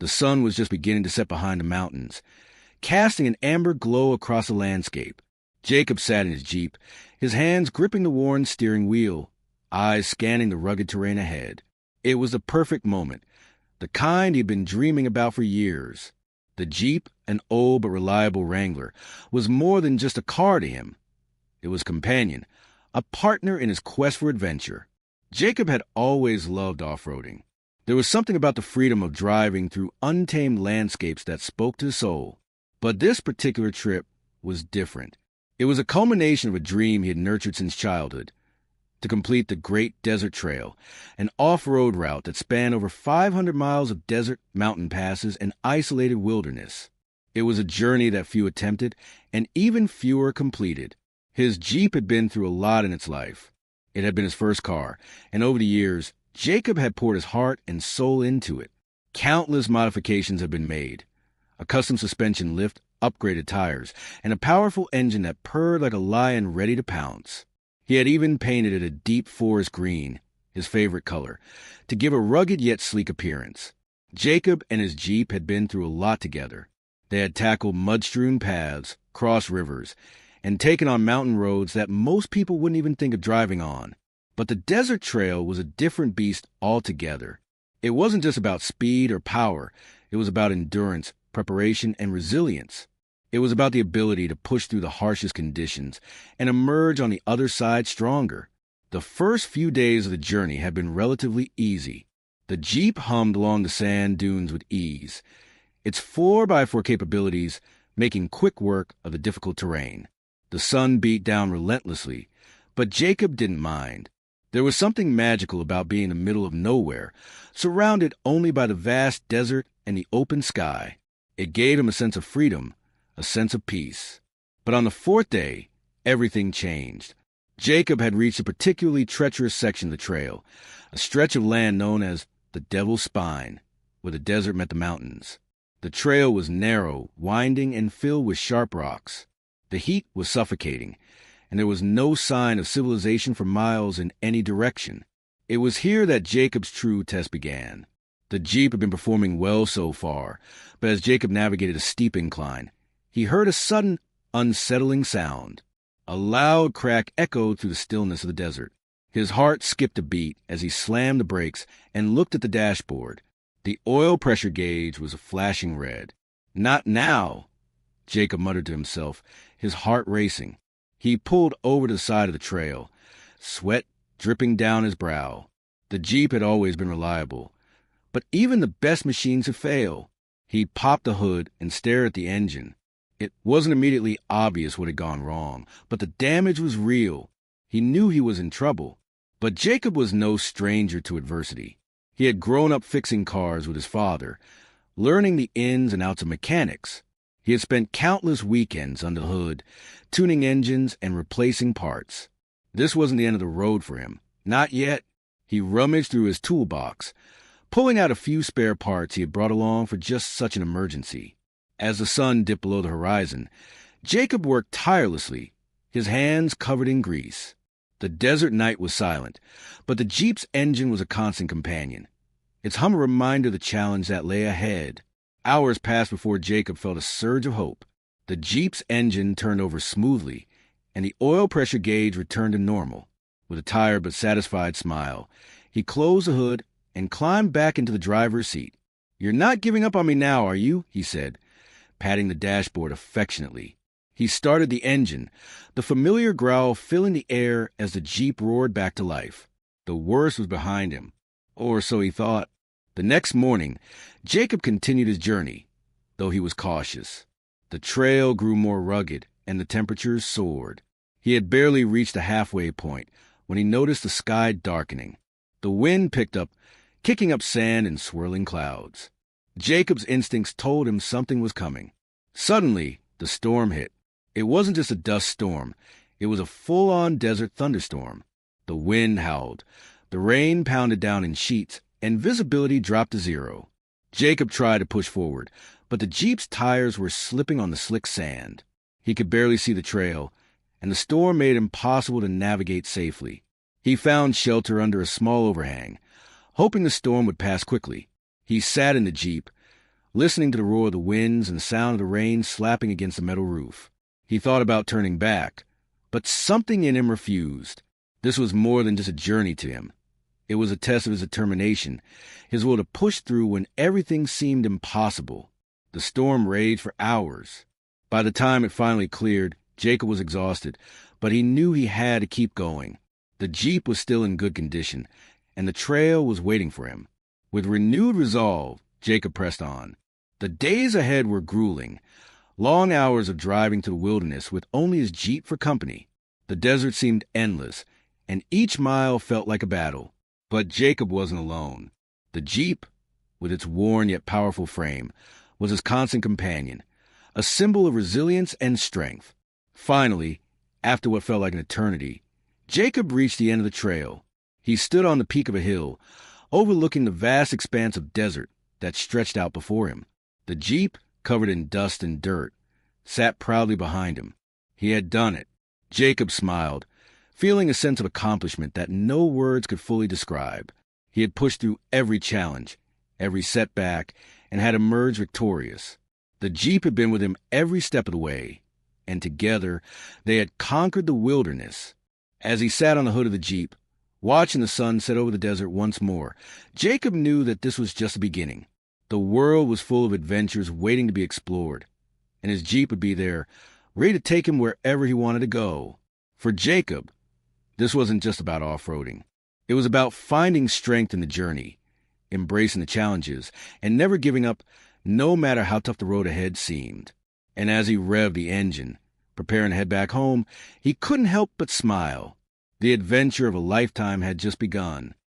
The sun was just beginning to set behind the mountains, casting an amber glow across the landscape. Jacob sat in his Jeep, his hands gripping the worn steering wheel, eyes scanning the rugged terrain ahead. It was the perfect moment, the kind he'd been dreaming about for years. The Jeep, an old but reliable Wrangler, was more than just a car to him. It was a companion, a partner in his quest for adventure. Jacob had always loved off-roading. There was something about the freedom of driving through untamed landscapes that spoke to his soul. But this particular trip was different. It was a culmination of a dream he had nurtured since childhood, to complete the Great Desert Trail, an off-road route that spanned over 500 miles of desert, mountain passes, and isolated wilderness. It was a journey that few attempted, and even fewer completed. His Jeep had been through a lot in its life. It had been his first car, and over the years, Jacob had poured his heart and soul into it. Countless modifications had been made. A custom suspension lift, upgraded tires, and a powerful engine that purred like a lion ready to pounce. He had even painted it a deep forest green, his favorite color, to give a rugged yet sleek appearance. Jacob and his Jeep had been through a lot together. They had tackled mud-strewn paths, crossed rivers, and taken on mountain roads that most people wouldn't even think of driving on. But the desert trail was a different beast altogether. It wasn't just about speed or power. It was about endurance, preparation, and resilience. It was about the ability to push through the harshest conditions and emerge on the other side stronger. The first few days of the journey had been relatively easy. The Jeep hummed along the sand dunes with ease, its 4x4 capabilities making quick work of the difficult terrain. The sun beat down relentlessly, but Jacob didn't mind. There was something magical about being in the middle of nowhere, surrounded only by the vast desert and the open sky. It gave him a sense of freedom, a sense of peace. But on the fourth day, everything changed. Jacob had reached a particularly treacherous section of the trail, a stretch of land known as the Devil's Spine, where the desert met the mountains. The trail was narrow, winding, and filled with sharp rocks. The heat was suffocating, and there was no sign of civilization for miles in any direction. It was here that Jacob's true test began. The Jeep had been performing well so far, but as Jacob navigated a steep incline, he heard a sudden, unsettling sound. A loud crack echoed through the stillness of the desert. His heart skipped a beat as he slammed the brakes and looked at the dashboard. The oil pressure gauge was flashing red. "Not now," Jacob muttered to himself, his heart racing. He pulled over to the side of the trail, sweat dripping down his brow. The Jeep had always been reliable, but even the best machines have failed. He popped the hood and stared at the engine. It wasn't immediately obvious what had gone wrong, but the damage was real. He knew he was in trouble. But Jacob was no stranger to adversity. He had grown up fixing cars with his father, learning the ins and outs of mechanics. He had spent countless weekends under the hood, tuning engines and replacing parts. This wasn't the end of the road for him. Not yet. He rummaged through his toolbox, pulling out a few spare parts he had brought along for just such an emergency. As the sun dipped below the horizon, Jacob worked tirelessly, his hands covered in grease. The desert night was silent, but the Jeep's engine was a constant companion. Its hum a reminder of the challenge that lay ahead. Hours passed before Jacob felt a surge of hope. The Jeep's engine turned over smoothly, and the oil pressure gauge returned to normal. With a tired but satisfied smile, he closed the hood and climbed back into the driver's seat. "You're not giving up on me now, are you?" he said, patting the dashboard affectionately. He started the engine, the familiar growl filling the air as the Jeep roared back to life. The worst was behind him, or so he thought. The next morning, Jacob continued his journey, though he was cautious. The trail grew more rugged, and the temperatures soared. He had barely reached the halfway point when he noticed the sky darkening. The wind picked up, kicking up sand and swirling clouds. Jacob's instincts told him something was coming. Suddenly, the storm hit. It wasn't just a dust storm. It was a full-on desert thunderstorm. The wind howled. The rain pounded down in sheets, and visibility dropped to zero. Jacob tried to push forward, but the Jeep's tires were slipping on the slick sand. He could barely see the trail, and the storm made it impossible to navigate safely. He found shelter under a small overhang, hoping the storm would pass quickly. He sat in the Jeep, listening to the roar of the winds and the sound of the rain slapping against the metal roof. He thought about turning back, but something in him refused. This was more than just a journey to him. It was a test of his determination, his will to push through when everything seemed impossible. The storm raged for hours. By the time it finally cleared, Jacob was exhausted, but he knew he had to keep going. The Jeep was still in good condition, and the trail was waiting for him. With renewed resolve, Jacob pressed on. The days ahead were grueling. Long hours of driving to the wilderness with only his Jeep for company. The desert seemed endless, and each mile felt like a battle. But Jacob wasn't alone. The Jeep, with its worn yet powerful frame, was his constant companion, a symbol of resilience and strength. Finally, after what felt like an eternity, Jacob reached the end of the trail. He stood on the peak of a hill, overlooking the vast expanse of desert that stretched out before him. The Jeep, covered in dust and dirt, sat proudly behind him. He had done it. Jacob smiled, feeling a sense of accomplishment that no words could fully describe. He had pushed through every challenge, every setback, and had emerged victorious. The Jeep had been with him every step of the way, and together they had conquered the wilderness. As he sat on the hood of the Jeep, watching the sun set over the desert once more, Jacob knew that this was just the beginning. The world was full of adventures waiting to be explored, and his Jeep would be there, ready to take him wherever he wanted to go. For Jacob, this wasn't just about off-roading. It was about finding strength in the journey, embracing the challenges, and never giving up, no matter how tough the road ahead seemed. And as he revved the engine, preparing to head back home, he couldn't help but smile. The adventure of a lifetime had just begun.